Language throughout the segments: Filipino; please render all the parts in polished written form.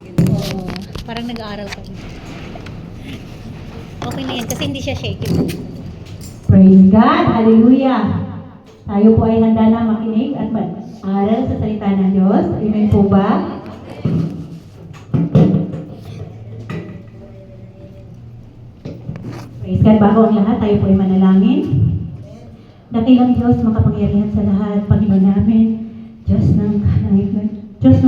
Oo, parang nag-aaral kami. Okay na yan kasi hindi siya shaky. Praise God! Hallelujah! Tayo po ay handa na makinig at mag-aral sa salita ng Diyos. Amen po ba? Praise God! Bago ang lahat, tayo po ay manalangin. Dakilang Diyos, makapangyarihan sa lahat, Panginoon namin, Diyos ng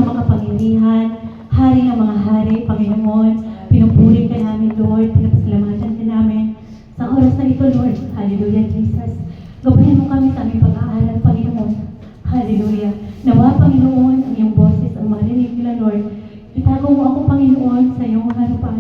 makapangyarihan, Hari ng mga hari, Panginoon, pinupuri ka namin, Lord, pinapasalamatan ka namin sa oras na ito, Lord. Hallelujah, Jesus. Gabayan mo kami sa aming pag-aaral, Panginoon. Hallelujah. Nawa, Panginoon, ang iyong boses, ang marinig nila, Lord. Itago mo ako, Panginoon, sa iyong harapan.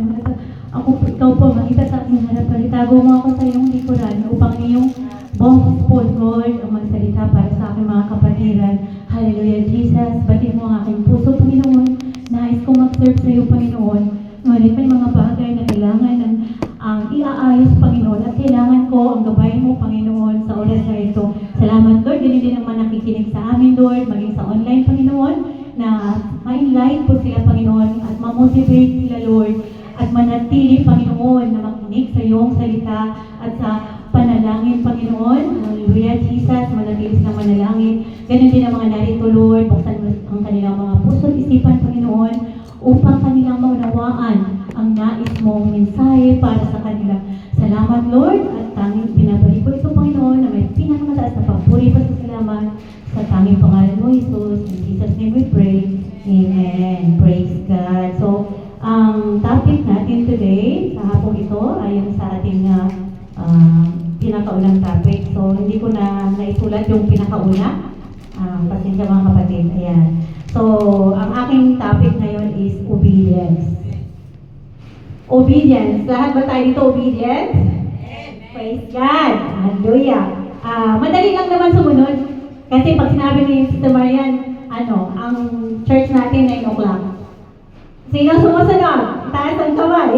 Ikaw po, makita sa aking harapan. Itago mo ako sa iyong likuran upang iyong boses po, Lord, ang magsalita para sa aking mga kapatiran. Hallelujah, Jesus. Batiin mo ang aking puso, Panginoon. Nais kong mag-serve sa iyo, Panginoon. Ngunit may mga bagay na kailangan ng iaayos, Panginoon. At kailangan ko ang gabay mo, Panginoon, sa oras na ito. Salamat, Lord. Ganun din naman nakikinig sa amin, Lord. Maging sa online, Panginoon, na ma-enlight po sila, Panginoon. At ma-motivate sila, Lord. At manatili, Panginoon, na makinig sa iyong salita at sa panalangin, Panginoon. Hallelujah, Jesus. Manatili silang manalangin. Ganun din ang mga narito, Lord. Buksan mo ang kanilang mga puso at isipan, Panginoon, upang kanilang maunawaan ang nais mong mensahe para sa kanila. Salamat, Lord, at tanging pinabalik ko ito, Panginoon, na may pinakamataas na papuri pa sa salamat sa tanging pangalan mo, Jesus. In Jesus' name we pray. Amen. Praise God. So, ang topic natin today, sa hapong ito, ayon sa ating pinakaunang topic. So, hindi ko na naisulat yung pinakauna. Pasensya mga kapatid. Ayan. So, ang aking topic ngayon is obedience. Obedience. Lahat ba tayo dito obedience? Praise God. Hallelujah. Madali lang naman sumunod. Kasi pag sinabi ni Sister Marian, ang church natin 9 o'clock. Sino sumusunod? Taas ang kamay.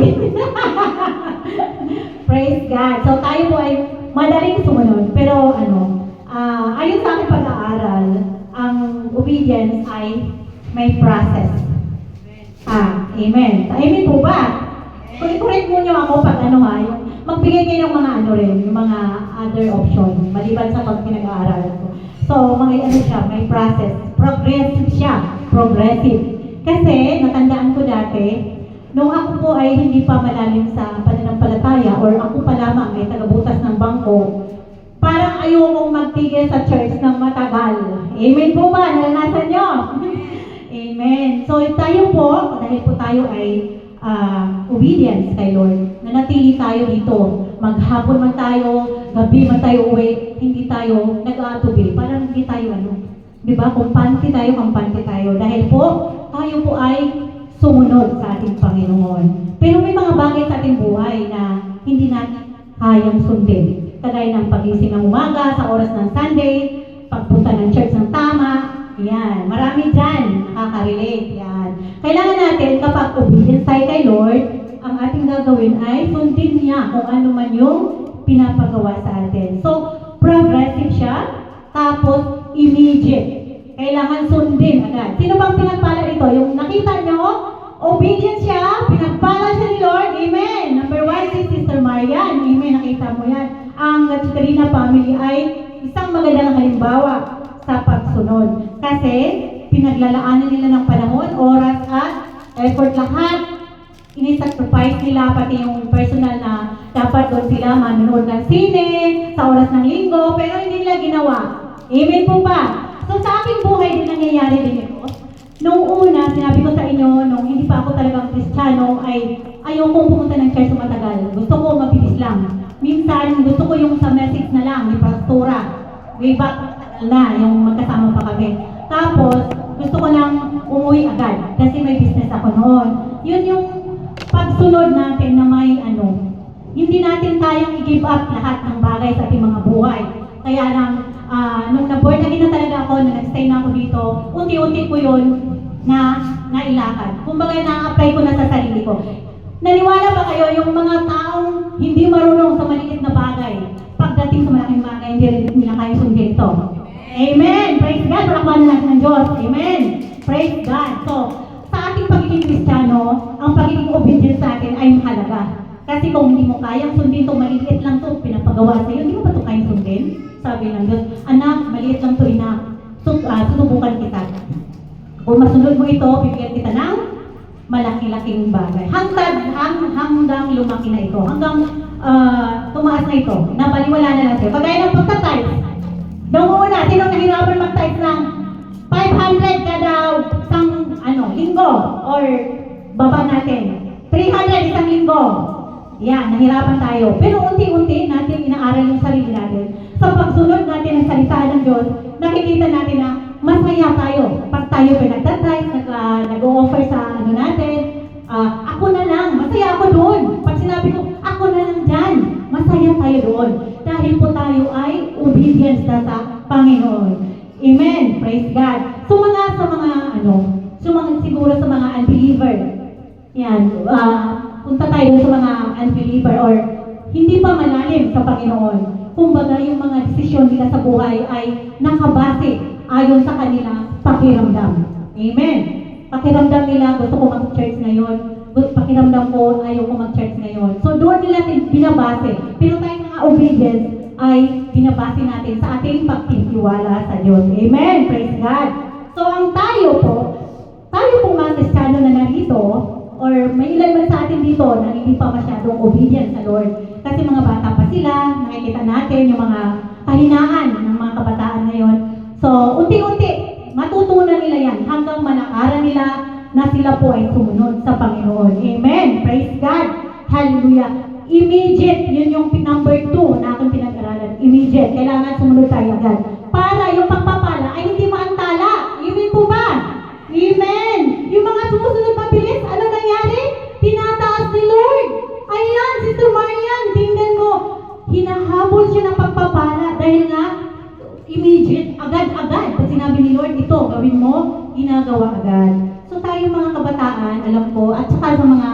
Praise God. So, tayo po ay madaling sumunod. Pero, ayon sa aking pag-aaral, ang obedience ay may process. Amen. Amen po ba? Correct mo nyo ako pag yung magbigay kayo ng mga yung mga other option, maliban sa pag pinag-aaral ko. So, siya, may process. Progressive siya. Progressive. Kasi, natandaan ko dati, nung ako po ay hindi pa malalim sa pananampalataya or ako pa lamang ay tagabutas ng bangko, parang ayokong magtigil sa church ng matagal. Amen po ba? Naranasan nyo? Amen. So, tayo po, dahil po tayo ay obedience kay Lord, nanatili tayo dito. Maghapon man tayo, gabi man tayo uwi, hindi tayo nag-aatubil. Parang hindi tayo diba? Kampante tayo. Dahil po, tayo po ay sumunod sa ating Panginoon. Pero may mga bagay sa ating buhay na hindi natin kayang sundin. Kagaya ng pagising ng umaga sa oras ng Sunday, pagpunta ng church ng tama, yan. Marami dyan nakaka-relate. Yan. Kailangan natin kapag obedience tayo kay Lord, ang ating gagawin ay sundin niya kung ano man yung pinapagawa sa atin. So, progressive siya, tapos immediate. Kailangan sundin agad. Sino bang pinagpala ito? Yung nakita nyo, obedient siya, pinagpala siya ni Lord. Amen. Number 1 si Sister Marian. Amen. Nakita mo yan. Ang Gatchkarina family ay isang magandang halimbawa sa pagsunod. Kasi, pinaglalaanan nila ng panahon, oras at effort lahat. Ini-sacrifice nila pati yung personal na dapat doon sila manonood ng sine, sa oras ng linggo, pero hindi nila ginawa. Amen po ba? So sa aking buhay din nangyayari din ito. Nung una, sinabi ko sa inyo, nung hindi pa ako talagang Kristiyano, ay ayokong pumunta ng church matagal. Gusto ko mabilis lang. Minsan, gusto ko yung sa message na lang, ni Pastora. Way back na, yung magkasama pa kami. Tapos, gusto ko lang umuwi agad kasi may business ako noon. Yun yung pagsunod natin na may hindi natin kayang i-give up lahat ng bagay sa ating mga buhay. Kaya lang, nung na-board na talaga ako, na nag-stay na ako dito, unti-unti ko yun na nailakad. Kumbaga, na-apply ko na sa sarili ko. Naniwala ba kayo yung mga taong hindi marunong sa maliit na bagay, pagdating sa malaking bagay, hindi rin nila kaya sundin ito? Amen! Praise God! Palakpakan natin ng Diyos. Amen! Praise God! So, sa ating pagiging Kristiyano, ang pagiging obedient sa atin ay mahalaga. Kasi kung hindi mo kayang sundin to, maliit lang to, pinapagawa sa'yo, hindi mo ba ito kayang sundin? Sabi ng Diyos, anak, maliit lang to, ina. Susubukan kita. Kung masunod mo ito, bibigyan kita ng malaki-laking bagay. Hanggang lumaki na ito. Hanggang tumaas na ito. Napaliwala na lang sa'yo. Kagaya ng pagta-type. Noong una, sinong nahirapan mag-type ng 500 kada isang linggo? Or baba natin. 300 isang linggo. Yan, nahirapan tayo. Pero unti-unti natin inaaral yung sarili natin. Sa pagsunod natin ng salita ng Diyos, nakikita natin na masaya tayo. Pag tayo pinagtatry, nag-o-offer sa natin, ako na lang, masaya ako doon. Pag sinabi ko, ako na lang dyan, masaya tayo doon. Dahil po tayo ay obedience na sa Panginoon. Amen. Praise God. So siguro sa mga unbeliever, yan, punta tayo sa mga unbeliever or hindi pa malalim sa Panginoon. Kumbaga, yung mga desisyon nila sa buhay ay nakabase ayon sa kanilang pakiramdam. Amen. Pakiramdam nila, gusto ko mag-church ngayon. Pakiramdam ko, ayaw ko mag-church ngayon. So, doon nila binabase. Pero tayo mga obedience ay binabase natin sa ating pagtitiwala sa Diyos. Amen. Praise God. So, ang tayo pong mga Kristiyano na narito, or may ilan man sa atin dito na hindi pa masyadong obedient sa Lord. Kasi mga bata pa sila, nakikita natin yung mga kahinaan ng mga kabataan ngayon. So, unti-unti, matutunan nila yan hanggang malakaran nila na sila po ay sumunod sa Panginoon. Amen. Praise God. Hallelujah. Immediate, yun yung number 2 na aking pinag-aralan. Immediate. Kailangan sumunod tayo agad. Para yung pagpapala ay hindi maantala. Amen po ba? Amen. Yung mga sumusunod mabilis, ano nangyari? Tinataas ni Lord. Ayan, Sister Marian, tingnan mo. Hinahabol siya ng pagpapala dahil nga immediate, agad-agad. Pag sinabi ni Lord, ito, gawin mo, ginagawa agad. So tayo mga kabataan, alam ko, at saka sa mga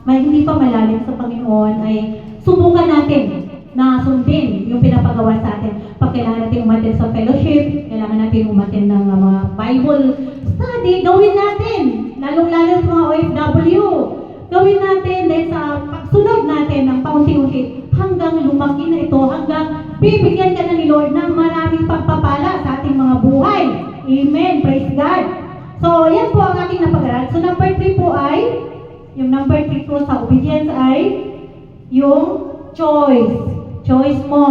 may hindi pa malalim sa Panginoon, ay subukan natin na sundin yung pinapagawa sa atin. Pag kailangan natin umatin sa fellowship, kailangan natin umatin ng mga Bible study, gawin natin. Lalong-lalo sa mga OFW. Gawin natin dahil sa pagsunod natin ng paunti-unti hanggang lumaki na ito, hanggang bibigyan ka na ni Lord ng maraming pagpapala sa ating mga buhay. Amen. Praise God. So, yan po ang ating napag-aral. So, number 3 po ay, yung number 3 po sa obedience ay, yung choice. Choice mo.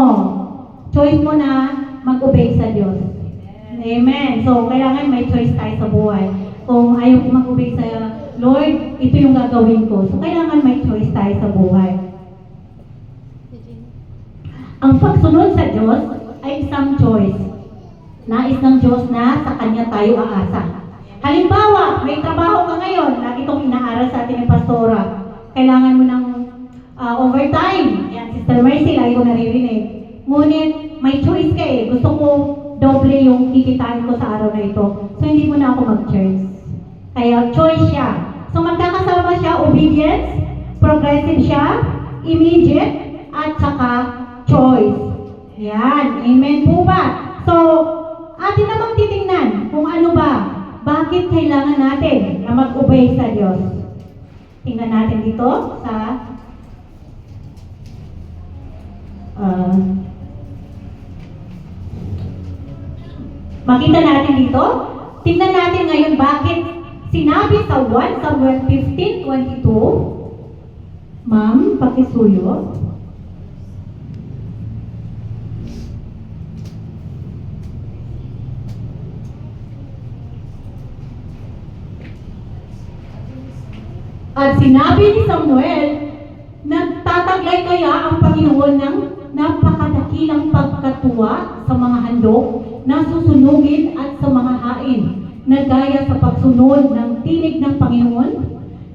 Choice mo na mag-obey sa Diyos. Amen. So, kailangan may choice tayo sa buhay. Kung ayaw ko mag-obey sa Lord, ito yung gagawin ko. So, kailangan may choice tayo sa buhay. Ang pagsunod sa Diyos ay isang choice. Nais ng Diyos na sa Kanya tayo aasa. Halimbawa, may trabaho ka ngayon, lagi itong inaaral sa atin ng pastora. Kailangan mo ng overtime. Yan, Sister Mercy, lagi ko naririnig. Ngunit, may choice ka eh. Gusto ko doble yung kikitain ko sa araw na ito. So, hindi mo na ako mag-church. Kaya, choice siya. So, magkakasama siya, obedience, progressive siya, immediate, at saka choice. Yan. Amen po ba? So, atin namang titingnan kung ano ba, bakit kailangan natin na mag-obey sa Diyos. Tingnan natin dito sa makita natin dito. Tingnan natin ngayon bakit sinabi sa 1 Samuel 15:22. Ma'am, pakisuyo. At sinabi ni Samuel, nagtataglay kaya ang Panginoon ng napakadakilang pagkatuwa sa mga handog na susunugin at sa mga hain na gaya sa pagsunod ng tinig ng Panginoon?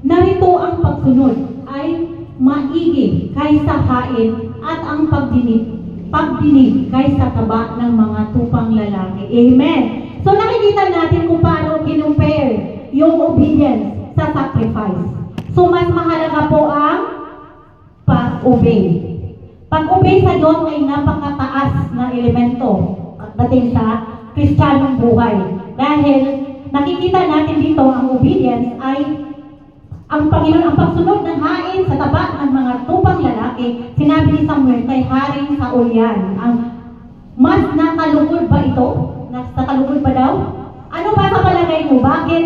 Narito ang pagsunod ay maigi kaysa hain at ang pagdinig kaysa taba ng mga tupang lalaki. Amen. So nakikita natin kung paano kinumpare yung obedience sa sacrifice. So, mas mahalaga po ang pag-obey. Pag-obey sa Diyos ay napakataas na elemento dating sa Kristiyanong buhay. Dahil nakikita natin dito ang obedience ay ang Panginoon ang pagsunod ng hain sa taba ng mga tupang lalaki, sinabi ni Samuel kay Haring Saul yan. Ang mas nakalugod ba ito? Nakalugod ba daw? Ano ba sa palagay mo? Bakit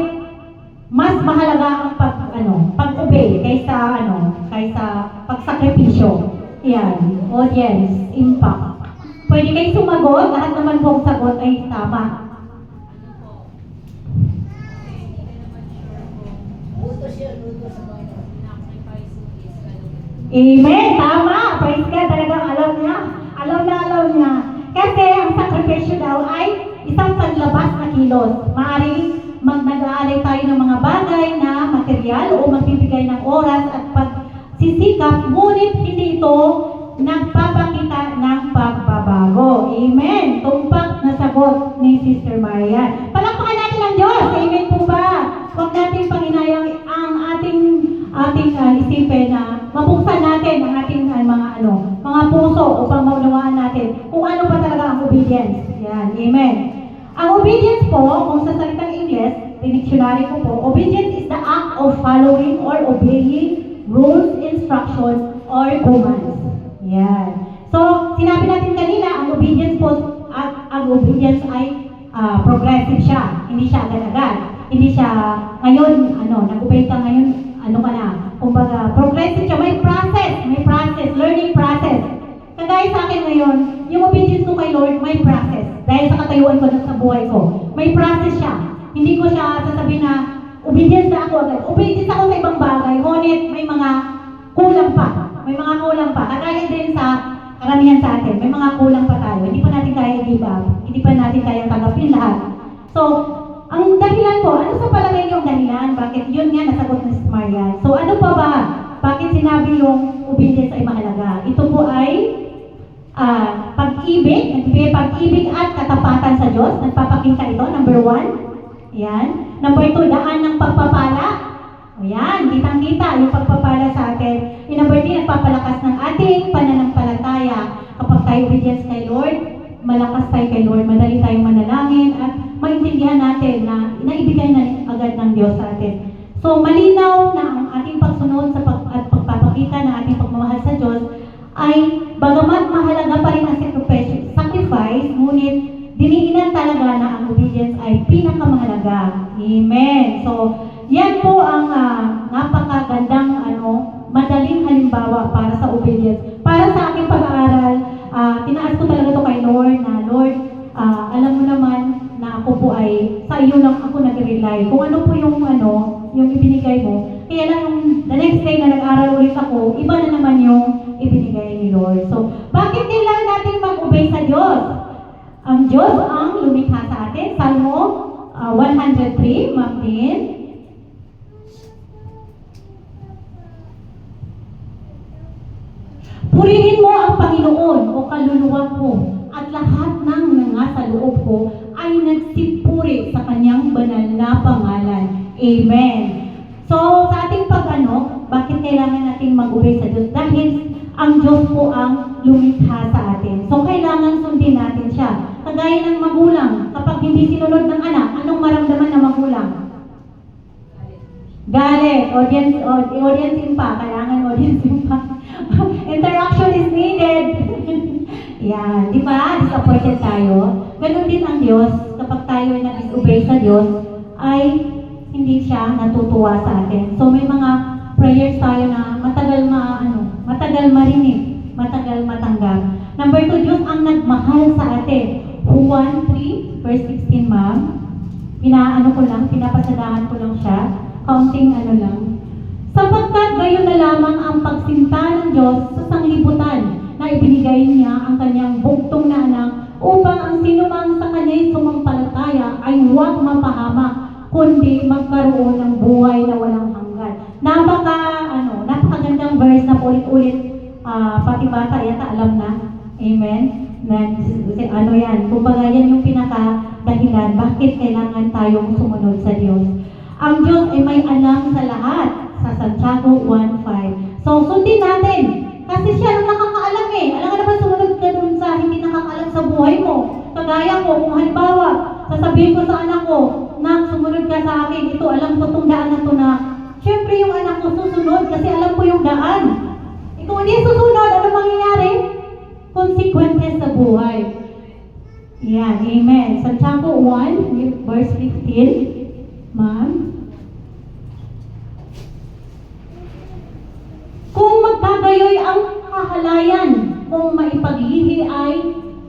mas mahalaga ang pag-obey kaysa pagsakripisyo? Yan, audience, impact. Pwede kayo sumagot, lahat naman po ang sagot ay tama. Amen! Tama! Praise God! Talagang alam niya. Alam niya. Kasi ang sakripisyo daw ay isang paglabas na kilos. Maaaring nag-aalay tayo ng mga bagay na material o magbibigay ng oras at pagsisikap, ngunit hindi ito nagpapakita ng pagbabago. Amen! Tumpak na sagot ni Sister Maria. Palakpakan natin ang Diyos! Amen po ba? Huwag natin panginayang ang ating isipin na mabuksan natin ang ating mga puso upang maunawaan natin kung ano ba talaga ang obedience. Yan. Amen. Ang obedience po, kung sa salitang English, dictionary ko po, obedience is the act of following or obeying rules, instructions, or commands. Yan. So, sinabi natin kanina, ang obedience po, ang obedience ay progressive siya. Hindi siya agad-agad. Hindi siya ngayon, nag-obey ka ngayon, kumbaga, progressive siya, may process, learning process. Kagaya sa akin ngayon, yung obedience ko kay Lord, may process. Dahil sa katayuan ko sa buhay ko, may process siya. Hindi ko siya sasabihin na, obedience na ako agad. Obedience ako sa ibang bagay, ngunit may mga kulang pa. Kagaya din sa karamihan sa atin, may mga kulang pa tayo. Hindi pa natin kaya i-give up. Hindi pa natin kaya tanggapin lahat. So, ang dahilan po, ano sa palagay yung dahilan? Bakit yun nga nasagot ni Maria? So ano pa ba? Bakit sinabi yung obedience ay mahalaga? Ito po ay pag-ibig at katapatan sa Diyos. Nagpapakita ito, number 1. Yan. Number 2, daan ng pagpapala. O yan, kitang-kita yung pagpapala sa atin. Yung number 3, nagpapalakas ng ating pananampalataya. Kapag tayo obedience kay Lord, malakas tayo kay Lord, madali tayong manalangin at maintindihan natin na naibigay na agad ng Diyos sa atin. So, malinaw na ang ating pagsunod at pagpapakita na ating pagmamahal sa Diyos ay bagamat mahalaga pa rin ang sacrifice, ngunit diniinan talaga na ang obedience ay pinakamahalaga. Amen. So, yan po ang napakagandang madaling halimbawa para sa obedience. Para sa aking pag-aaral, tinaas ko talaga ito kay Lord na, Lord, alam mo naman na ako po ay sa iyo lang ako nag-rely. Kung ano po yung ibinigay mo. Kaya lang the next day na nag-aral ulit ako, iba na naman yung ibinigay ni Lord. So, bakit kailangan natin mag-obey sa Diyos? Ang Diyos ang lumikha sa atin. Salmo 103, Ma'am Tin. Purihin mo ang Panginoon o kaluluwa ko at lahat ng nasa loob ko ay nagsipuri sa kanyang banal na pangalan. Amen. So, sa ating bakit kailangan natin mag-obey sa Diyos? Dahil ang Diyos po ang lumikha sa atin. So, kailangan sundin natin siya. Kagaya ng magulang, kapag hindi sinunod ng anak, anong maramdaman ng magulang? Galit. Audience impact. Kailangan audience impact. Interaction is needed. Yan. Di ba? Disappointed tayo. Ganon din ang Diyos. Kapag tayo ay nag-obey sa Diyos, ay hindi siya natutuwa sa atin. So, may mga prayers tayo na matagal marinig, matagal matanggap. Number 2, Diyos ang nagmahal sa atin. Juan 3, verse 16, ma'am. Pinapasadahan ko lang siya. Counting lang. Sapagkat gayon na lamang ang pagsinta ng Diyos sa sanglibutan na ibinigay niya ang kanyang buktong na anak upang ang sinumang sa kanya'y sumampalataya ay huwag mapahamak, kundi magkaroon ng buhay na walang hanggan. Napakagandang verse na ulit-ulit, pati bata yata alam na. Amen? Yan. Kumbaga yan yung pinaka-dahilan bakit kailangan tayong sumunod sa Diyos. Ang Diyos ay may alam sa lahat sa Santiago 1:5. So, sundin natin. Kasi siya ang nakakaalam eh. Alam nga naman, sumunod ka dun sa hindi nakakaalam sa buhay mo. Kagaya ko, kung halimbawa, sasabihin ko sa anak ko, na sumunod ka sa akin, ito, alam ko itong daan na ito na, syempre yung anak ko, kasi alam ko yung daan. Kung hindi susunod, ano mangyayari? Consequences sa buhay. Yan, amen. Santiago 1, verse 15. Ma'am. Kung magkagayoy ang kahalayan, kung maipaglihi ay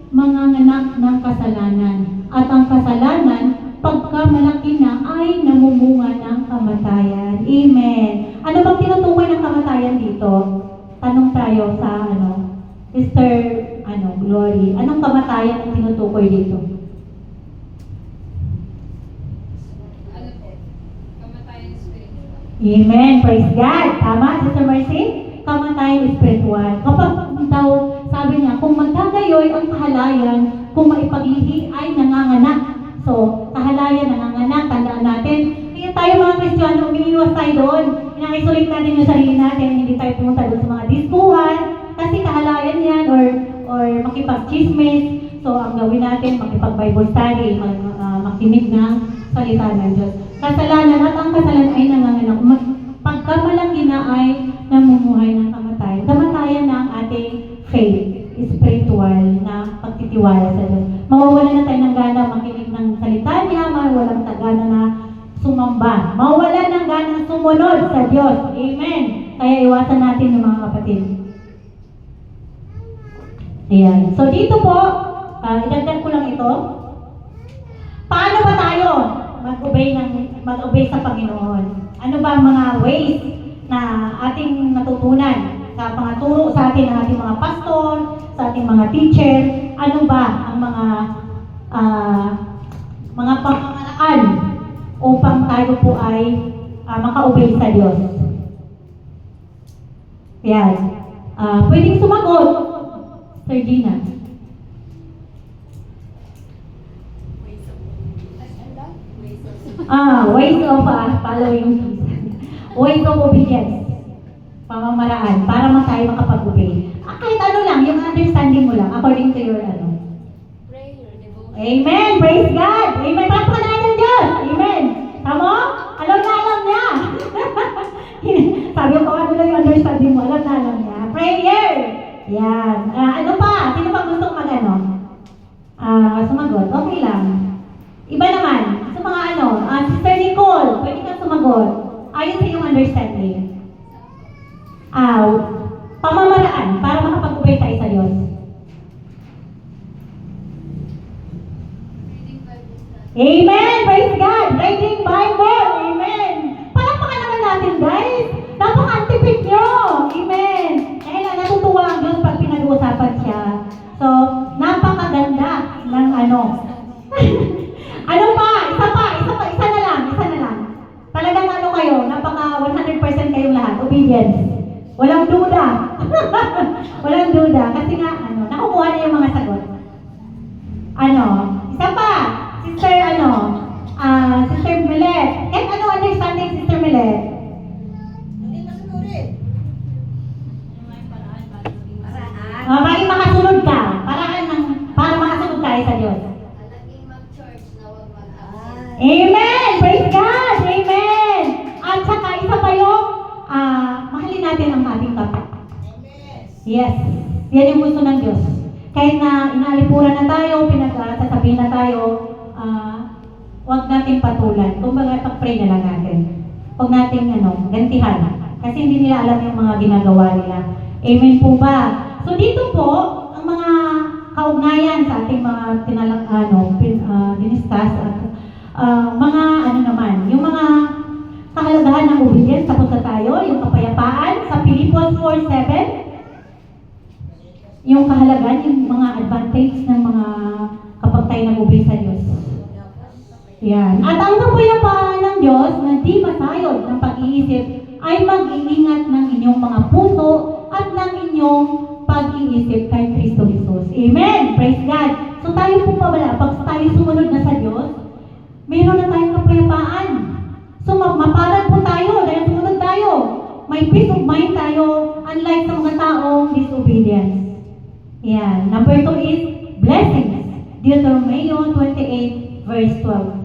manganganak ng kasalanan. At ang kasalanan, pagka malaki na, ay namumunga ng kamatayan. Amen. Ano bang tinutukoy ng kamatayan dito? Tanong tayo sa Sister Glory. Anong kamatayan ang tinutukoy dito? Kamatayan spiritual. Amen. Praise God. Tama, Sister Mercy? Kamatayan spiritual. Kapag daw, sabi niya, kung magkagayoy ang kahalayan, kung maipaglihi ay nanganganak. So, kahalayan, nanganganak, tandaan natin. Kaya tayo mga Kristiyano, umiiwas tayo doon. Ina-isolate natin yung sarili natin, hindi tayo pumunta doon sa mga diskuhan. Kasi kahalayan yan, or makipag-chismis. So, ang gawin natin, makipag-Bible study, makinig ng salita ng Diyos. Kasalanan at ang kasalanan ay nanganganak. Pagka malaki na ay namumuhay ng kamatayan. Kamatayan na ang ating faith, spiritual na pagtitiwala sa Diyos. Mawawala na tayo ng gana makinig ng salita niya, mawawala ng gana na sumamba. Mawawala ng gana sumunod sa Diyos. Amen. Kaya iwasan natin yung mga kapatid. Ayan. So dito po, idagdag ko lang ito. Paano ba tayo mag-obey sa Panginoon? Ano ba ang mga ways na ating natutunan sa mga turo sa atin ng ating mga pastor, sa ating mga teacher? Ano ba ang mga pamamaraan upang tayo po ay maka-obey sa Diyos? Ayan. Pwedeng sumagot, Sir Gina. Ways of following Jesus. Ways of obedience. Pamamaraan para tayo makapag-obey. Kahit ano lang, yung understanding mo lang according to your Prayer, devotion. Amen! Praise God! Amen! Pakpan natin Diyos! Amen! Tama? Alam niya! Sabi ko, ano lang yung understanding mo? Alam niya. Prayer! Yan. Ano pa? Sino pa gustong sumagot? Okay lang. Iba naman. Sa mga Sister Nicole, pwede kang sumagot. Ayon sa iyong understanding. Pamamaraan para makapag-obey tayo sa Diyos. Reading Bible study. Amen! Praise God! Reading Bible! Amen! Palakpakan naman natin, guys! Napaka-antipid nyo! Amen! Dahil natutuwa ang Diyos pag pinag-uusapan siya. So, napakaganda ng ano pa? Isa na lang. Talagang kayo, napaka 100% kayong lahat. Obedience. Walang duda. Walang duda. Kasi nga, nakukuha na yung mga sagot. Isa pa. Sister, Sister Milet. Kahit understanding, Sister Milet? Hindi masunurin. May makasunod ka. Para makasunod tayo sa Diyos. Laging mag-church na huwag mag-absent. Amen! Praise God! Amen! At saka isa pa yung mahalin natin ang ating kapwa. Amen. Yes. Yan yung gusto ng Diyos. Kahit na inalipuran na tayo, pinagsasabihin na tayo, huwag natin patulan. Kumbaga, pag-pray na lang natin. Huwag natin gantihan. Kasi hindi nila alam yung mga ginagawa nila. Amen po ba? So dito po, ang mga kaugnayan sa ating mga diniscuss at mga yung mga kahalagahan ng obedience, tapos na tayo, yung kapayapaan sa Philippians 4:7, yung kahalagahan, yung mga advantage ng mga kapag tayo nag-obey sa Diyos. Yan. At ang kapayapaan ng Diyos na di masayod ng pag-iisip ay mag-iingat ng inyong mga puso at ng inyong pag-iisip kay Kristo Jesus. Amen! Praise God! So tayo po pag tayo sumunod na sa Diyos, meron na tayong kapayapaan. So mapalad po tayo dahil sumunod tayo. May peace of mind tayo, unlike sa mga taong disobedience. Yan. Number 2 is blessings. Deuteronomy 28 verse 12.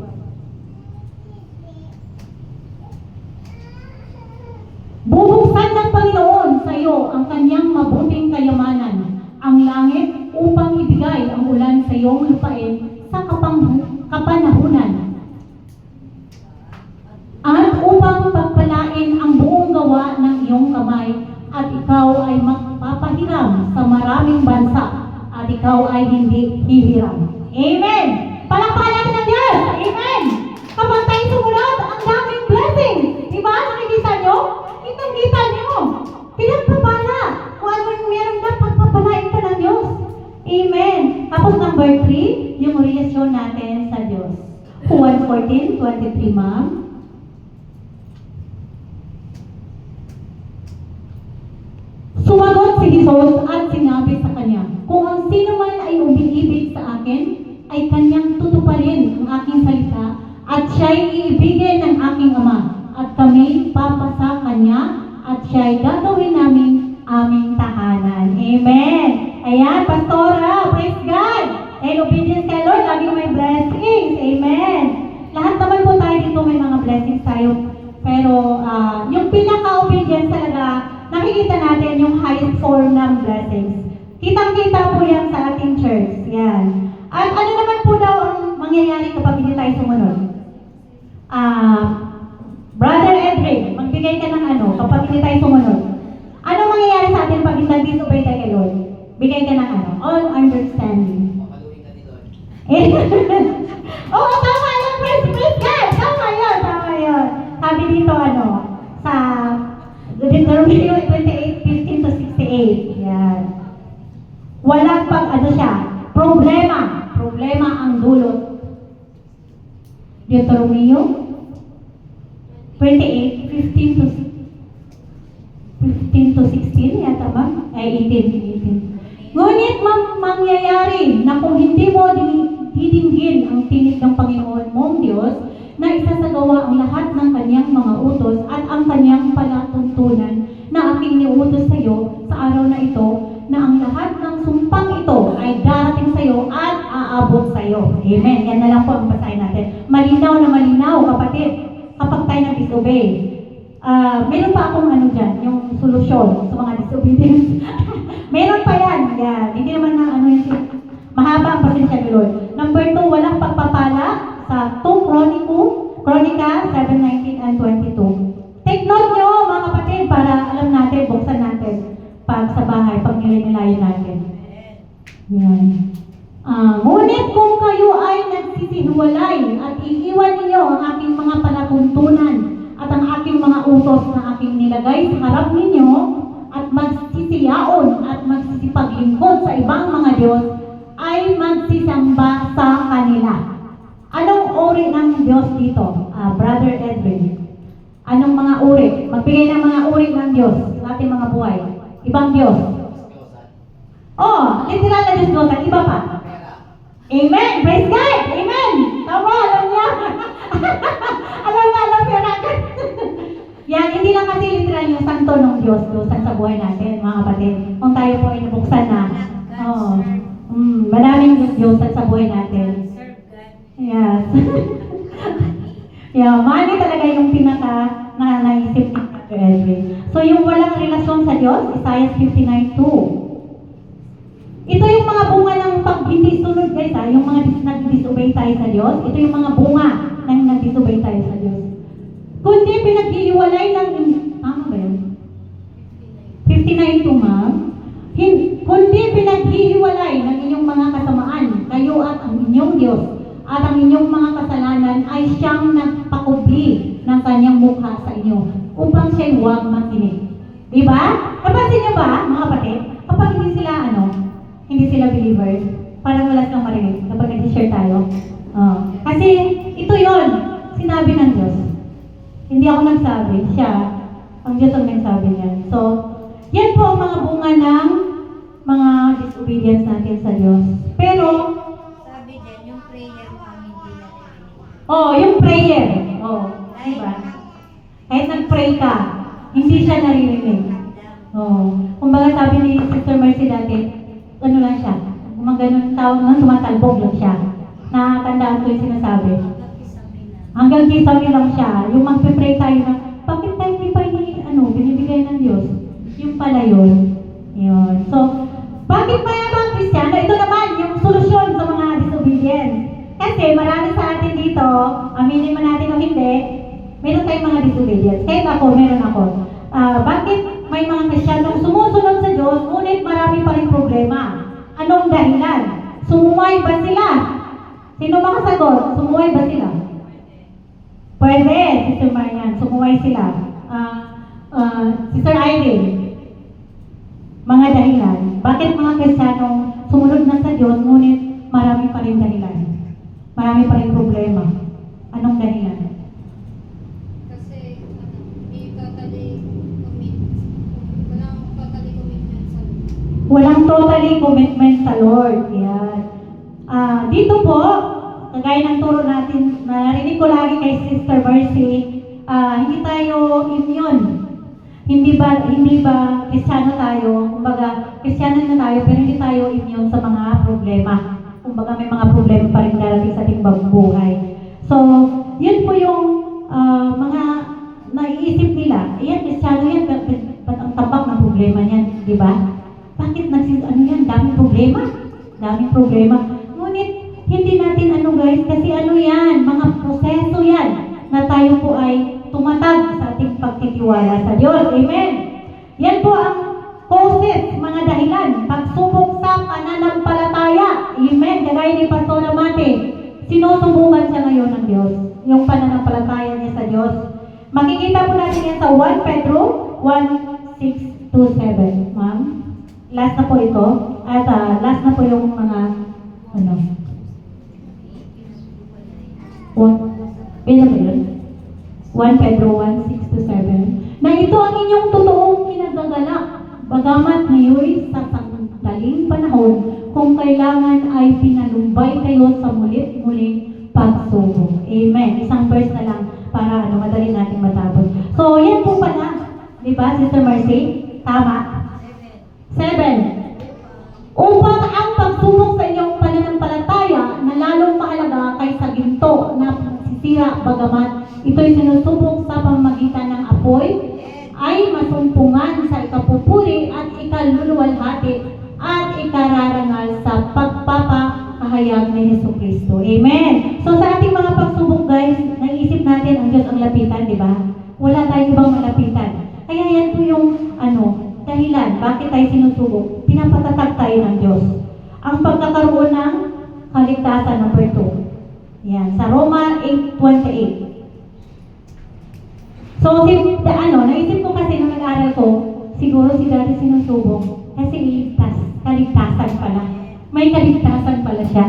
Bubuksan ng sa iyo ang kanyang mabuting kayamanan, ang langit upang ibigay ang ulan sa iyong lupain sa kapanahunan, at upang pagpalain ang buong gawa ng iyong kamay, at ikaw ay magpapahiram sa maraming bansa, at ikaw ay hindi hihiram. Amen! Palakpakan natin ang Diyos! Amen! Kapag tayo sumunod, ang daming blessing! Diba? Nakikita nyo? Kitang-kita nyo! Pinagpapala! Kung ano yung meron na, pagpapalain ka ng Diyos. Amen! Tapos number 3, yung relasyon natin sa Diyos. 1:14-23, ma'am. Sumagot si Jesus at sinabi sa kanya, kung ang sino man ay umiibig sa akin, ay kanyang tutuparin ang aking salita, at siya'y iibigin ng aking Ama, at kami papasa kanya, at siya'y gagawin namin aming tahanan. Amen! Ayan, Pastora, praise God! And obedience kay Lord, lagi may blessings. Amen! Lahat naman po tayo dito may mga blessings tayo. Pero yung pinaka-obedience talaga, nakikita natin yung highest form ng blessings. Kitang-kita po yan sa ating church. Yan. At ano naman po daw ang mangyayari kapag hindi tayo sumunod? Brother Edric, magbigay ka ng ano kapag hindi tayo sumunod. Ano mangyayari sa atin pag hindi disobey tayo kay Lord? Bigay ka ng ano? All understanding. Makaluin ka ni Lord. Oo, tama yun, praise God! Tama yun. Sabi dito sa Deuteronomy 28:15-68. Yan. Walang problema ang dulot. Deuteronomy 28:15-16, yata ba? Ay, 18. Ngunit mangyayari na kung hindi mo didinggin ang tinig ng Panginoon mong Diyos, na isasagawa ang lahat ng kanyang mga utos at ang kanyang palatuntunan na aking niutos sa iyo sa araw na ito, na ang lahat ng sumpang ito ay darating sa iyo at aabot sa iyo. Amen. Yan na lang po ang basahin natin. Malinaw na malinaw, kapatid, kapag tayo nag-disobey. Meron pa akong yung solusyon sa mga disobedience. Meron pa yan. Hindi naman na mahaba ang pasensya ni Lord. Number 2, walang pagpapala sa 2 Chronica 7:19 and 22. Take note nyo mga kapatid para alam natin, buksan natin pag sa bahay, pag nilay-nilayan natin. Yan. Ngunit kung kayo ay nagsisihiwalay at iiwan ninyo ang aking mga palatuntunan at ang aking mga utos na aking nilagay sa harap ninyo at magsisiyaon at magsisipaglingkod sa ibang mga Diyos, ay magsisamba sa kanila. Anong uri ng Diyos dito, Brother Edwin? Anong mga uri? Magbigay ng mga uri ng Diyos sa ating mga buhay. Ibang Diyos. Literal na Diyos, iba pa. Amen! Praise God! Amen! Tama, alam niya. alam pera. Yan, hindi lang kasi literal yung santo ng Diyos sa buhay natin, mga kapatid. Kung tayo po ay nabuksan na. Maraming Diyos sa buhay natin. Yes. Money talaga yung pinaka na naisip ni Dr. Edwin. So yung walang relasyon sa Diyos, Isaiah 59:2. Ito yung mga bunga ng pag hindi sunod, guys, yung mga nag-disobey tayo sa Diyos. Ito yung mga bunga ng nag-disobey tayo sa Diyos. Kundi pinaghihiwalay ng, tama ba yun? 59:2, ma'am. Kundi pinaghihiwalay ng inyong mga kasamaan, kayo at ang inyong Diyos, at ang inyong mga kasalanan ay siyang nagpakubli ng kanyang mukha sa inyo, upang siya'y huwag makinig. Diba? Napansin niyo ba, mga kapatid, kapag hindi sila believers, parang wala silang marinig kapag nag-share tayo. Kasi ito yon sinabi ng Diyos. Hindi ako nagsabi, siya, ang Diyos ang nagsabi niyan. So, yan po ang mga bunga ng mga disobedience natin sa Diyos. Pero, Sabi din, yung prayer mo ang hindi narinig. yung prayer. Diba? Kahit nag-pray ka, hindi siya naririnig. Kumbaga sabi ni Sister Mercy dati, ano lang siya, ganun tawag nun, tumatalbog lang siya. Nakatandaan ko yung sinasabi. Hanggang kisami lang siya. Yung mag-pray tayo na, bakit tayo hindi pa binibigay ng Diyos? Yung pala yun. Yun. So, bakit mayabang Kristiyano? Ito naman yung solusyon sa mga disobedience. Kasi marami sa atin dito, aminin man natin o hindi, meron tayong mga disobedience. Kahit ako, meron ako. Bakit may mga Kristiyanong sumusunod sa Diyos, ngunit marami pa rin problema? Anong dahilan? Sumuway ba sila? Sino makasagot? Sumuway ba sila? Pwede, Sister Marian, sumuway sila. Sister Irene, mga dahilan. Bakit mga Kristiyanong sumunod na sa Diyos, ngunit marami pa rin dahilan? Marami pa rin problema. Anong dahilan? Kasi hindi totally walang totally commitment sa Lord. Walang totally commitment sa Lord. Yan. Dito po, kagaya ng turo natin, narinig ko lagi kay Sister Mercy, hindi tayo immune. Hindi ba Kristiyano tayo, kumbaga Kristiyano na tayo, pero hindi tayo immune sa mga problema. Kumbaga may mga problema pa rin darating sa ating buhay. So, yun po yung mga naiisip nila. Ayan, Kristiyano yan, ba't ang tabak ng problema niyan, di ba? Bakit daming problema? Daming problema. Ngunit, hindi natin guys, kasi yan, mga proseso yan, na tayo po ay tumatag sa ating pagtitiwala sa Diyos. Amen? Yan po ang causes, mga dahilan, pagsubok sa pananampalataya. Amen? Gagaya ni Pastor Amate, sinusubukan siya ngayon ng Diyos, yung pananampalataya niya sa Diyos. Makikita po natin yan sa 1 Pedro 1:6-7. Ma'am? Last na po ito. At last na po yung mga Ilan ba yun? 1 Pedro 1:6-7. Na ito ang inyong totoong kinagagalak. Bagamat ngayon sa sandaling panahon, kung kailangan ay pinalumbay kayo sa mulit-muling pagsubok. Amen. Isang verse na lang para madali natin matapos. So, yan po pala. Diba, Sister Mercy? Tama? 7. Upang ang pagsubok sa inyong pananampalataya na lalong mahalaga kaysa ginto na sisira, bagamat ito'y sinusubok sa pamamagitan ng apoy, ay masumpungan sa ikapupuri at ikaluluwalhati at ikararangal sa pagpapahayag ni Jesucristo. Amen! So sa ating mga pagsubok guys, naisip natin ang Diyos ang lapitan, di ba? Wala tayong ibang malapitan. Kaya yan po yung dahilan, bakit tayo sinusubok? Pinapatatag tayo ng Diyos. Ang pagkakaroon ng kaligtasan, number 2. Yan, sa Roma 8:28. So, naisip ko kasi nung nag-aral ko, siguro si Daddy sinusubok kasi kaligtasan pala. May kaligtasan pala siya.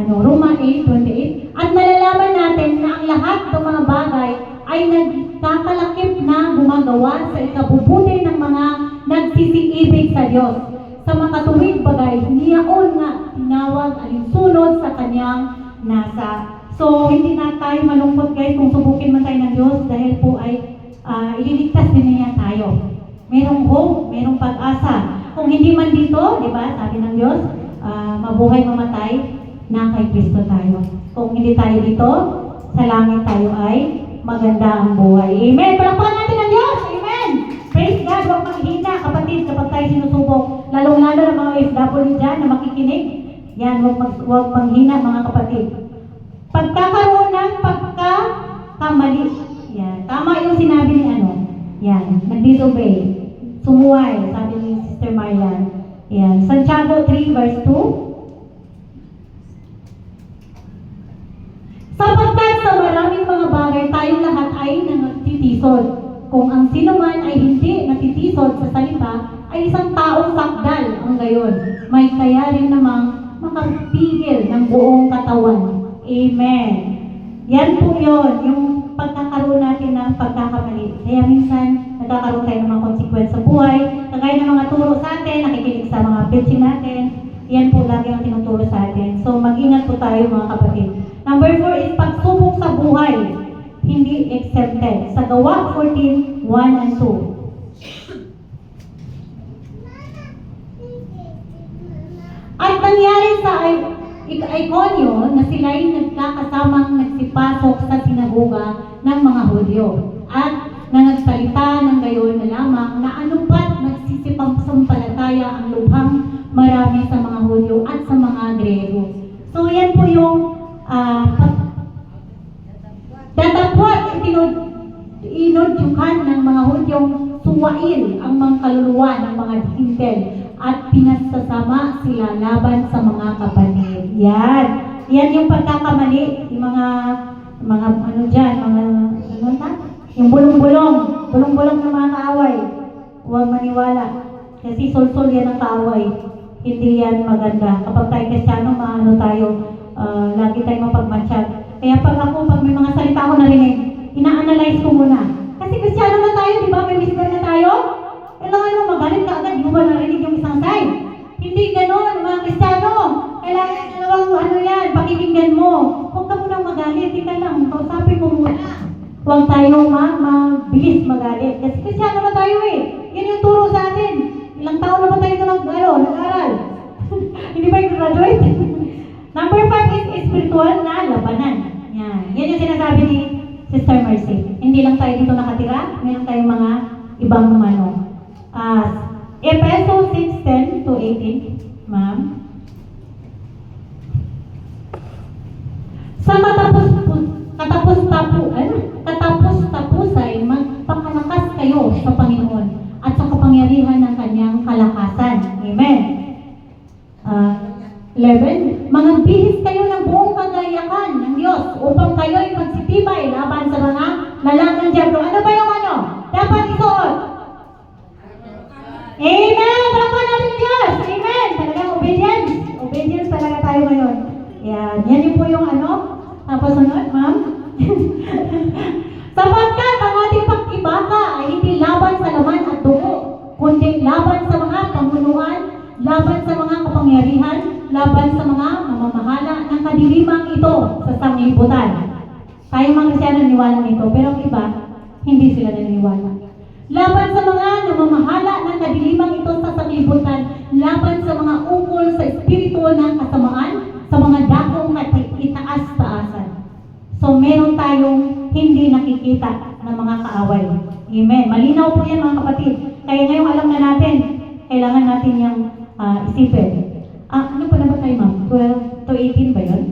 Roma 8:28. At nalalaman natin na ang lahat ng mga bagay ay nagkakalakip na gumagawa sa ikabubuti ng mga nagsisiibig sa Diyos. Sa makatuwid bagay, niyaon nga tinawag alinsunod sa kanyang nasa. So, hindi na tayo malungkot guys kung subukin man tayo ng Diyos dahil po ay ililigtas din niya tayo. Merong hope, merong pag-asa. Kung hindi man dito, di ba, sabi ng Diyos, mabuhay mamatay, na kay Kristo tayo. Kung hindi tayo dito, sa langit tayo ay maganda ang buhay. Amen! Palakpakan natin ang Diyos! Amen! Praise God! Huwag maghina, kapatid, kapag tayo sinusubok. Lalong-lalo ng mga FW dyan na makikinig. Yan, huwag manghina mga kapatid. Pagkakaroon ng pagkakamali. Yan. Tama yung sinabi ni Yan. Nag-disobey. Sumuway. Sabi ni Sister Marian. Yan. Santiago 3:2. Sapagkat sa maraming mga bagay, tayong lahat ay nagtitisod. Kung ang sino man ay hindi natitisod sa salita, ay isang taong sakdal ang gayon. May kaya rin namang makapigil ng buong katawan. Amen. Yan po yun, yung pagkakaroon natin ng pagkakamali. Kaya minsan, nagkakaroon tayo ng mga consequence sa buhay. Kagaya ng mga turo sa atin, nakikinig sa mga preaching natin. Yan po lagi ang tinuturo sa atin. So, mag-ingat po tayo mga kapatid. Number 4 is pagsubok sa buhay. Hindi exempted. Sa Gawa 14:1-2. At nangyari sa Iconio na sila'y nagkakasamang nagsipasok sa sinagoga ng mga Hudyo at nangagsalita ng gayon na lamang na anupat hiwain ang mga kaluluwa ng mga hintel at pinasasama sila laban sa mga kapatid. Yan. Yan yung pagkakamali, yung mga ano dyan, mga ano na? Yung bulong-bulong ng mga kaaway. Huwag maniwala. Kasi sul-sul yan ang kaaway. Hindi yan maganda. Kapag tayo Kristiyano, maano tayo, lagi tayo mapagmatsyag. Kaya pag may mga salita ko narinig, ina-analyze ko muna. Kasi Kristiyano na tayo, di ba? May wisdom na tayo. Kailangan mo magalit ka agad, di mo ba narinig yung isang side? Hindi ganon, mga Kristiyano. Kailangan dalawang ano yan, pakikinggan mo. Huwag ka munang magalit, di ka lang, kausapin mo muna. Huwag tayo mabilis magalit. Kasi Kristiyano na tayo eh. Yan yung turo sa atin. Ilang taon na ba tayo nag-aral? Hindi ba yung graduate? Number 5 is spiritual na labanan. Yan yung sinasabi ni Sister Mercy. Hindi lang tayo dito nakatira, meron tayong mga ibang Efeso 6:10 to 18, ma'am. Sa katapos-tapusay, magpakalakas kayo sa Panginoon at sa kapangyarihan ng kanyang kalakasan. Amen. 11, mangbihis kayo ng buong kagayakan ng Diyos upang kayo'y magsitibay laban sa mga lalagang dyablo. Ano ba yung dapat isuot? Amen! Dapat natin Diyos! Amen! Talagang obedience. Obedience talaga tayo ngayon. Yan. Yan yung po yung Tapos sunod, ma'am? Sapagkat ang ating pagkibaka ay hindi laban sa laman at dugo, kundi laban sa mga pamunuan, laban sa mga kapangyarihan, laban sa mga mamamahala ng kadilimang ito sa sanglibutan. Tayo mga Kristiyano naniwala nito, pero ang iba, hindi sila naniniwala. Laban sa mga namamahala ng kadilimang ito sa sanglibutan, laban sa mga ukol sa espiritu ng kasamaan, sa mga dakong itaas-taasan. So, meron tayong hindi nakikita ng mga kaaway. Amen. Malinaw po yan mga kapatid. Kaya ngayong alam na natin, kailangan natin yung isipin. Ano pa na ba tayo, ma'am? 12 to 18 ba yun?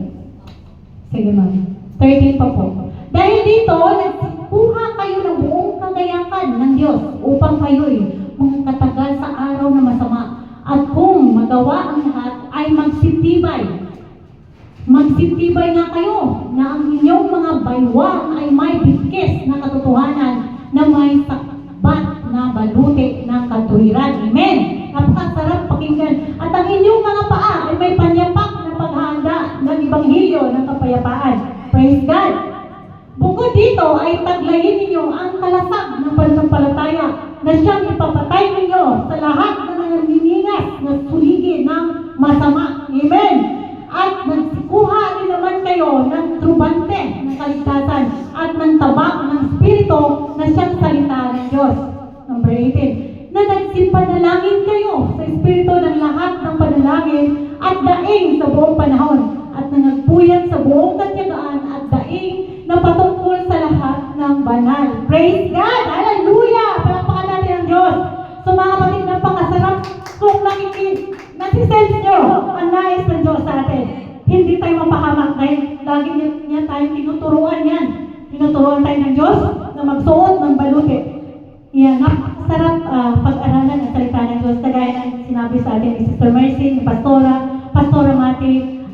Sige, ma'am. 13 pa po. Dahil dito, nagkuha kayo ng buong kagayakan ng Diyos upang kayo'y magkatagal sa araw na masama. At kung magawa ang lahat, ay magsitibay. Magsitibay nga kayo na ang inyong mga baywang ay may bigkis na katotohanan na may sakbat na baluti ng katuwiran. Amen! Napakasarap pakinggan. At ang inyong mga paa ay may panyapak na paghahanda ng Ibanghilyo ng kapayapaan. Praise God! Bukod dito ay taglayin ninyo ang kalasag ng pananampalataya na siyang ipapatay ninyo sa lahat ng naninigas na suligid ng masama. Amen! At nagsikuha rin naman kayo ng trubante ng kaligtasan at ng tabak ng Espiritu na siyang salita ng Diyos. Number 18, na nagsipanalangin kayo sa Espiritu ng lahat ng panalangin at daing sa buong panahon at na nagpuyat sa buong katyagaan at daing na patungkol sa lahat ng banal. Praise God! Hallelujah! Palakpakan natin ang Diyos. So mga kapatid, napakasarap kung nasisense nyo ang nais ng Diyos sa atin. Hindi tayo mapahamak dahil lagi niya tayong tinuturuan yan. Tinuturuan tayo ng Diyos na magsuot ng baluti. Yan, napakasarap pag-aralan ang salita ng Diyos. Kagaya ng sinabi sa atin ni Sister Mercy, ni Pastora Mati,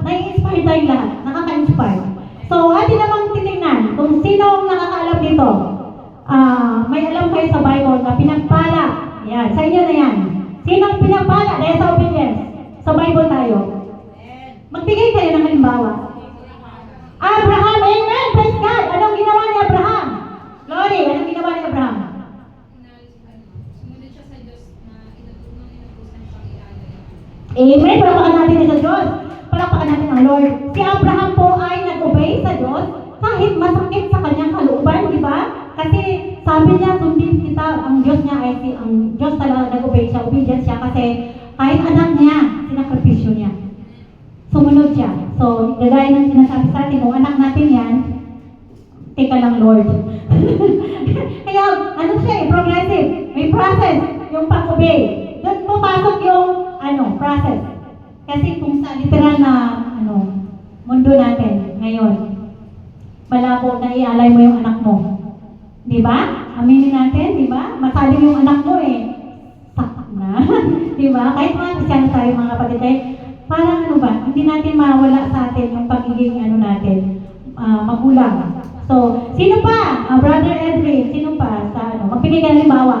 nai-inspire tayong lahat. Nakaka-inspire. So, atin namang titignan kung sino ang nakakaalam dito. May alam kayo sa Bible na pinagpala. Yan, sa inyo na yan. Sino ang pinagpala dahil sa obedience? Sa Bible tayo. Magbigay kayo ng halimbawa. Abraham, amen! Praise God! Anong ginawa ni Abraham? Glory, anong ginawa ni Abraham? Sumunod siya sa Diyos na inutusan siyang ialay. Amen! Palakpakan natin sa Diyos. Palakpakan natin ang Lord. Si Abraham po ay nag-obey sa Diyos kahit masakit sa kanyang kalooban, di ba? Kasi sabi niya, sundin kita, ang Diyos niya ay ang Diyos talaga nag-obey siya, obedient siya kasi kahit anak niya, sinakripisyo niya. Sumunod siya. So, gagaya ng sinasabi sa atin, kung anak natin yan, teka lang Lord. Kaya, siya progressive. May process, yung pag-obey. Doon pupasok yung, process. Kasi kung sa literal na, mundo natin, ngayon, malabo na ialay mo yung anak mo. Di ba? Aminin natin, di ba? Masalim yung anak mo eh. Sakak na. Di ba? Kahit mga Kristiano tayo mga kapatid, eh, parang ano ba, hindi natin mawala sa atin yung pagiging ano natin, magulang. So, sino pa? Brother Edwin, sino pa? Sa ano, magbigay ka ng halimbawa.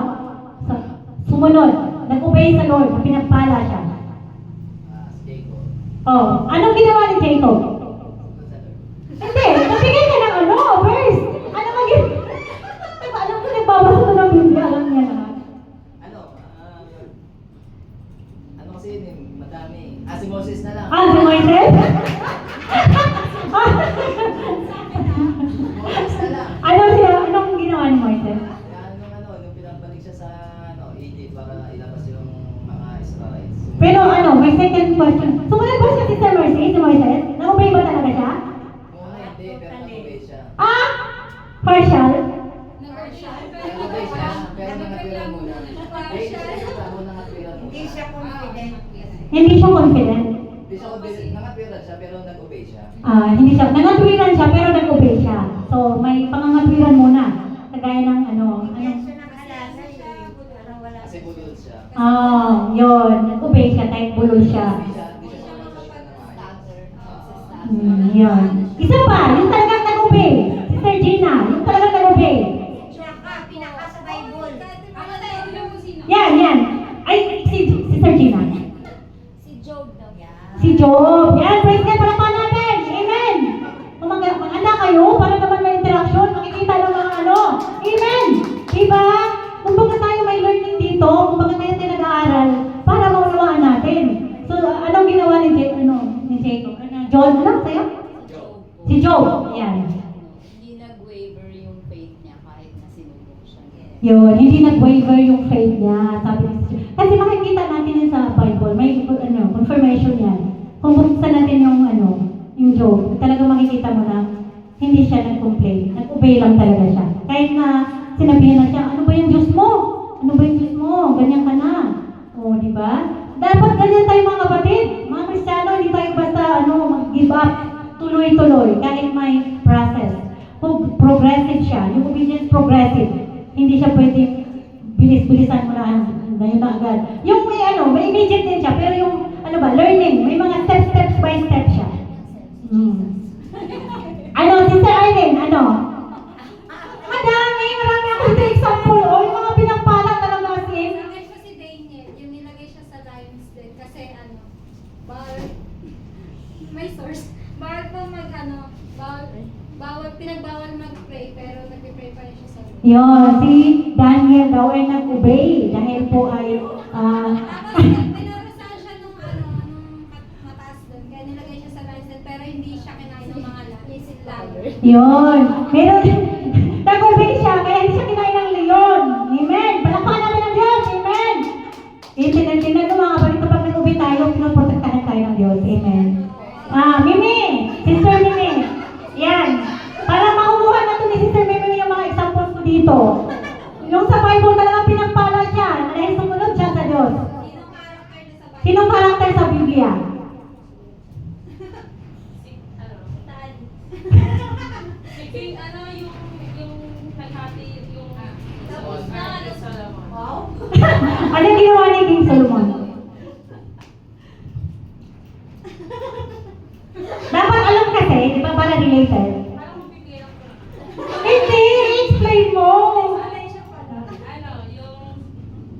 Sumunod, nag-obey sa Lord, pinagpala siya. Oh, anong ginawa ni Jacob? Hindi, nagbigay ka ng ano, verse. Ano maging... Alam ko, nagbabasa ko ng Biblia, alam niya naman. Ano kasi yun eh, madami. Si Moses na lang. Si Moises? Moses na lang. Anong ginawa ni Moises? Nung pinabalik siya sa Egypt para ilabas yung mga Israelites. Pero may second question. Sumunod ba siya si Sister Mercy, si Moises? Nag-obey ba talaga siya? Muna hindi, pero nag-obey siya. Partial? Nag-obey siya, pero nangatwira muna. Hindi siya confident. Hindi siya confident. Hindi siya confident, nangatwira siya, pero nag-obey siya. Hindi siya. Nangatwiran siya, pero nag-obey siya. So, may pangangatwiran muna. Kagaya ng Hindi siya nakasasay eh. Parang wala. Kasi budol siya. Yun. Nag-obey siya, kahit bulol siya. Hindi siya makapagsalita ng maayos. Yun. Isa pa, yung talagang nag-obey. Sister Gina, yung talagang nag-obey. Tsaka, pinaka sa Bible. Yan. Ay, si Sister Gina. Si Job daw. Yan. Si Job. Yan, praise God, palakpakan natin. Amen. Mag-anda kayo para naman may interaction. Makikita ng mga ano. Amen. Diba? Kung baga tayo may learning dito, kung baga tayo nag-aaral, para maunawaan natin. So, anong ginawa ni Jacob? John, ano sa'yo? Si Job. Yan. Hindi nag-waver yung faith niya kahit na sinubok siya. Yun, hindi nag-waver yung faith niya. Sabi ni Sister. Kasi makikita natin yun sa Bible. May confirmation yan. Kung buksan natin yung Job, talagang makikita mo na hindi siya nag-complain. Nag-obey lang talaga siya. Kahit na sinabihan na siya, ano ba yung Diyos mo? Ano ba yung Diyos mo? Ganyan ka na. O, di ba? Dapat ganyan tayo mga kapatid. Mga Kristiyano, hindi tayo basta mag-give up. Tuloy-tuloy. Kahit may process. Progressive siya. Yung obedience progressive. Hindi siya pwedeng bilis-bilisan mo na ngayon na agad. Yung may immediate din siya. Pero yung, learning. May mga step by step siya. Sister Aileen, marami akong example. Yung mga pinagpala talaga kasi. Nilagay siya si Daniel, yung nilagay siya sa Lion's Den kasi bawal, may source, pinagbawal mag-pray pero nag-pray pa rin siya sa Lord. Yun, si Daniel daw ay nag-obey dahil po ay Tapos pinarusahan siya nung mataas doon, kaya nilagay siya sa Lion's Den pero hindi siya kinain ng mga lion. yun. Meron, nag-obey siya kaya hindi siya kinain ng leon. Amen. Palakpakan namin ng Diyos. Amen. Itinan ko mga kapatid, kapag nag-obey tayo, pinoprotektahan tayo ng Diyos. Amen. Mimi, Sister Mimi. Yan. Para makukuha na ito ni Sister Mimi yung mga examples ko dito. Yung sa Bible talagang pinagpala siya dahil sumunod siya sa Diyos. Sinong karakter sa Biblia? Yung naghati yung tapos na Solomon. Wow. Ano ginawa ni King Solomon? Dapat alam kasi, di ba para related? Parang mapipilang ko na. Hindi, explain mo. Yung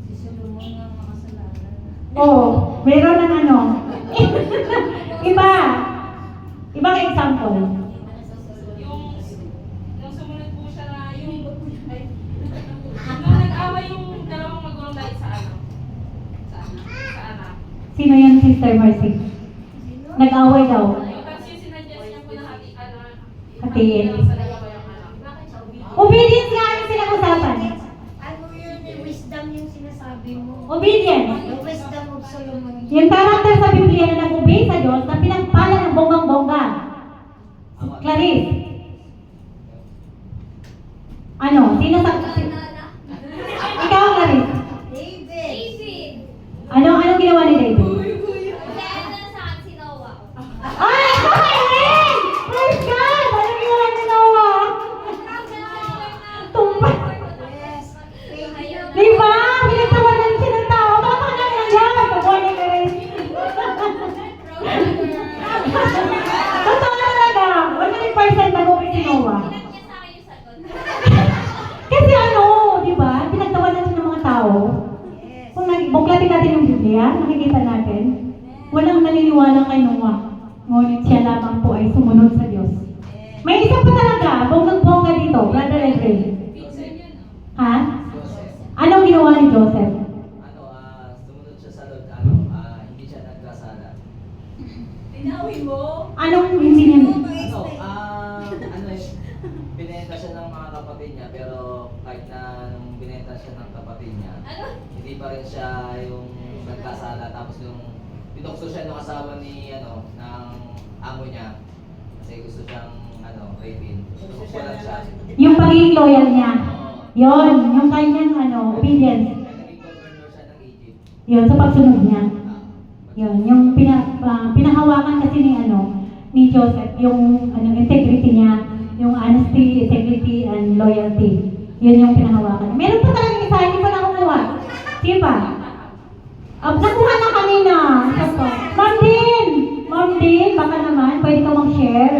Si Solomon nga makasalanan. Meron ng Iba. Ibang example. yung sumunod po siya na yung nung nag-away yung dalawang magulang dahil sa anak. Sino yan, Sister Mercy? Nag-away daw. Tapos yung sinuggest niya po na Hatiin. sa dalawa yung anak. Obedience nga yung pinag-usapan. Ano yun, wisdom yung sinasabi mo. Obedience. The wisdom of Solomon. Yung karakter sa Biblia na nag-obey sa Diyos na pinagpala ng bonggang-bongga. Clarice. Sino sa... Ikaw, Clarice. David. Anong ginawa ni David? Ay! Amen! Praise God! Anong ginawa ni Noah? Tumpa. Ayan, nakikita natin. Walang naniniwala kay Noah. Ngunit siya lamang po ay sumunod sa Diyos. May isa pa talaga, bonggang-bongga dito, Brother Efrain. Ha? Joseph. Anong ginawa ni Joseph? Sumunod siya sa Lord, hindi siya nagkasala. Anong hindi niya? Binenta siya ng mga kapatid niya, pero kahit na nung binenta siya ng kapatid niya, hindi pa rin siya yung nagkasala. Tapos yung pinukso siya ng asawa ng amo niya, kasi gusto siyang, rapin. Pinukso lang siya. Yung pagiging loyal niya. Yon, yung kanyang obedience. Kaya naging governor siya ng Egypt. Yon, sa pagsunod niya. Yun, yung pinahawakan kasi ni Joseph, yung integrity niya, yung honesty, integrity, and loyalty. Yun yung pinahawakan. Meron pa talagang isa, hindi pa nakukuha. Sige pa. Nakuha na kanina. Ma'am Din, baka naman, pwede ka mag-share.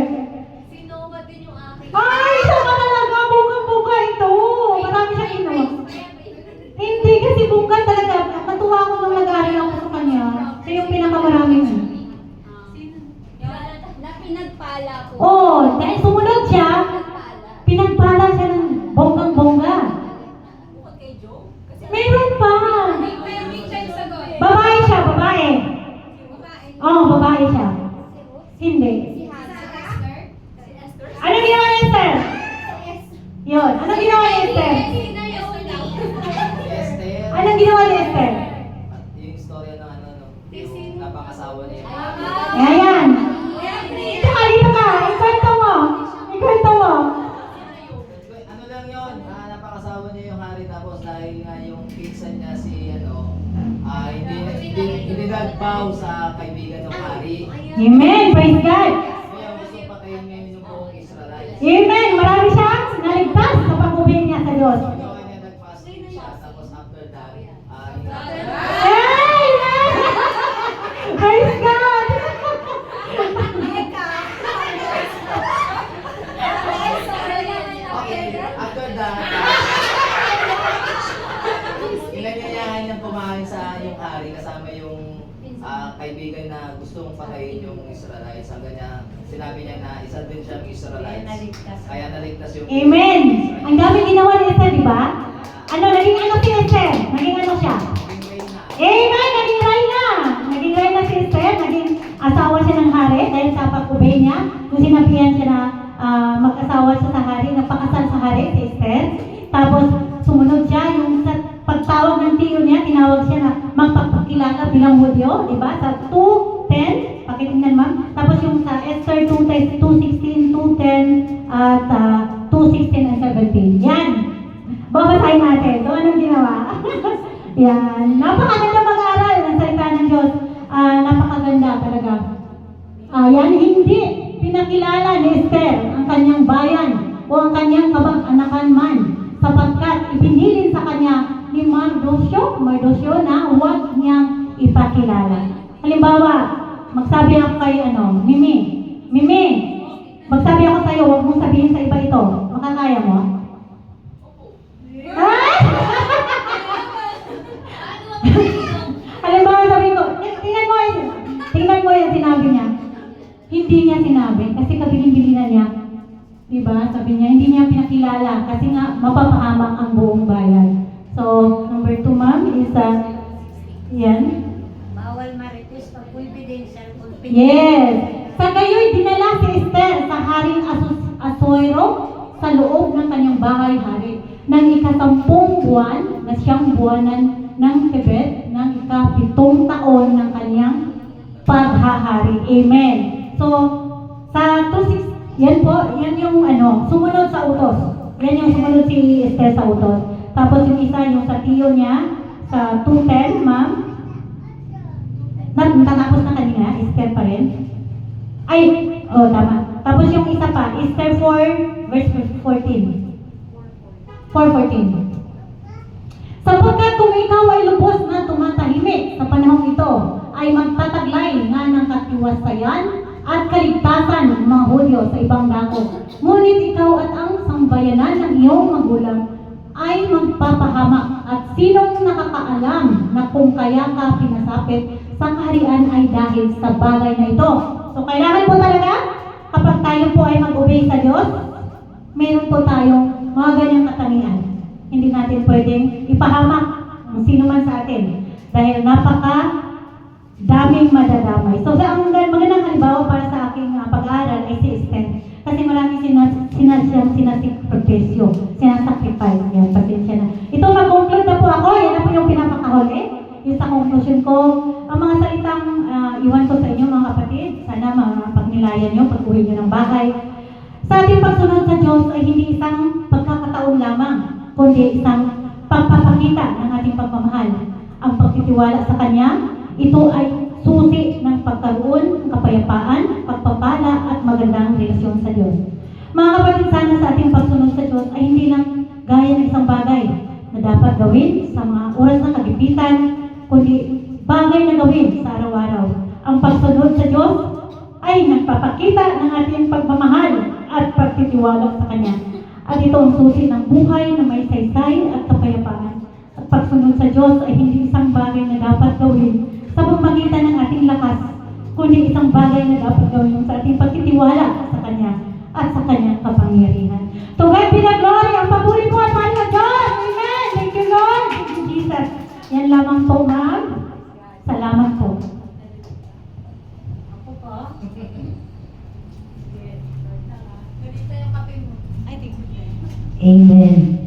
Sinoma din yung aking. Ay, isa ka talaga, bunga ito. Marami siyang ginawa. Hindi, kasi bunga talaga. Natuwa ako nung nag-aaral ako sa kanya. Siya yung pinakamaraming. Na pinagpala ko. Oh, dahil sumunod siya, pinagpala siya ng bonggang-bongga. Bukod kay Joe. Meron pa. May time sagot. Babae siya, babae. Oo, babae siya. Hindi. Si Esther. Si Esther. Ano ginawa ni Esther? Yun, ano ginawa ni Esther? Esther. Anong ginawa ni Esther? Yung istorya ng yung napangasawa niya. Ayan. Dito ka. Ikwento mo. Ano lang yun, napangasawa niya yung hari, tapos dahil nga yung pinsan niya hindi nagbow sa kaibigan ng hari. Amen. Praise God. Kaya gusto patayin ngayon yung buong Israel. Amen. Marami siyang naligtas sa pag-obey niya sa Diyos. Kaya niya nag-fasting siya, tapos after that, Hey! Praise God! okay, after that, inanyayahan niyang kumain sa yung hari kasama yung kaibigan na gustong patayin yung Israelites. Hanggang niya, sinabi niya na isa din siyang Israelites. Kaya naligtas yung Amen. Ang dami ginawa ni Esther, di ba? Naging si Esther? Naging siya? Amen! Naging reyna si Esther. Naging asawa siya ng hari dahil sa pag-obey niya. Kung sinabihan siya na mag-asawa siya sa hari, nagpakasal sa hari si Esther. Tapos sumunod siya, yung sa pagtawag ng tiyo niya, tinawag siya na magpapakilala bilang Hudyo, di ba? Sa 2:10, pakitingnan ma'am. Tapos yung sa Esther 2:16, 2:10, at 2:16 and 17. Yan. Babasahin natin. So, anong ginawa? Yan. Napakaganda mag-aaral ng salita ng Diyos. Napakaganda talaga. Yan, hindi pinakilala ni Esther ang kanyang bayan o ang kanyang kabag-anakan man sapagkat ibinilin sa kanya ni Mardosyo na huwag niyang ipakilala. Halimbawa, magsabi ako kay Mimi, magsabi ako sa'yo, huwag mong sabihin sa iba ito. Makakaya mo? Ha? Halimbawa, sabi ko, tingnan mo yung sinabi niya. Hindi niya sinabi kasi kabilin-bilinan niya. Diba? Sabi niya, hindi niya pinakilala kasi nga mapapahamak ang buong bayan. So, number 2, ma'am, is yan. Bawal marites pag confidential. Yes. Sa gayo'y dinala si Esther sa Haring Asuero sa loob ng kanyang bahay-hari ng ika-10 buwan na siyang buwanan ng Tebet ng ika-7 taon ng kanyang paghahari. Amen. So, sa 2:6, yan po, yan yung sumunod sa utos. Yan yung sumunod si Esther sa utos. Tapos yung isa, yung sa tiyo niya, sa 2:10, ma'am. Natatapos na kanina, Esther pa rin. Tama. Tapos yung isa pa, Esther 4, verse 14. 4:14. Sapagkat kung ikaw ay lubos na tumatahimik sa panahong ito, ay magtataglay nga ng katiwasayan at kaligtasan ng mga Hudyo sa ibang dako. Ngunit ikaw at ang sambayanan ng iyong magulang ay magpapahamak at sinong nakakaalam na kung kung kaya ka pinasapit sa kaharian ay dahil sa bagay na ito. So kailangan po talaga, kapag tayo po ay mag-obey sa Diyos, meron po tayong mga ganyang katangian. Hindi natin pwedeng ipahamak kung sino man sa atin. Dahil daming madadamay. So ang magandang halimbawa para sa aking pag-aaral ay si Esther. Kasi maraming sinasakripisyo, sinasacrifice niya, pasensya na. Ito, mag-conclude na po ako. Yan na po yung pinapakahuli. Yung sa conclusion ko, ang mga salitang iwan ko sa inyo mga kapatid, sana pagnilayan nyo, pag-uwi nyo ng bahay. Sa ating pagsunod sa Diyos ay hindi isang pagkakataon lamang, kundi isang pagpapakita ng ating pagmamahal. Ang pagtitiwala sa Kanya, ito ay susi ng pagkaroon ng kapayapaan, pagpapala at magandang relasyon sa Diyos. Mga kapatid, sana sa ating pagsunod sa Diyos ay hindi lang gaya ng isang bagay na dapat gawin sa mga oras ng kagipitan, kundi bagay na gawin sa araw-araw. Ang pagsunod sa Diyos ay nagpapakita ng ating pagmamahal at pagtitiwala sa Kanya. At ito ang susi ng buhay na may saysay at kapayapaan. At pagsunod sa Diyos ay hindi isang bagay na dapat gawin sa pamamagitan ng ating lakas, kundi isang bagay na dapat gawin sa ating pagtitiwala sa Kanya at sa Kanyang kapangyarihan. To God be the glory, ang papuri po at mahal na Diyos. Amen. Thank you, Lord. Thank you, Jesus. Yan lamang po, ma'am. Salamat po. Ako po. Ganito yung kape mo. I think. Amen.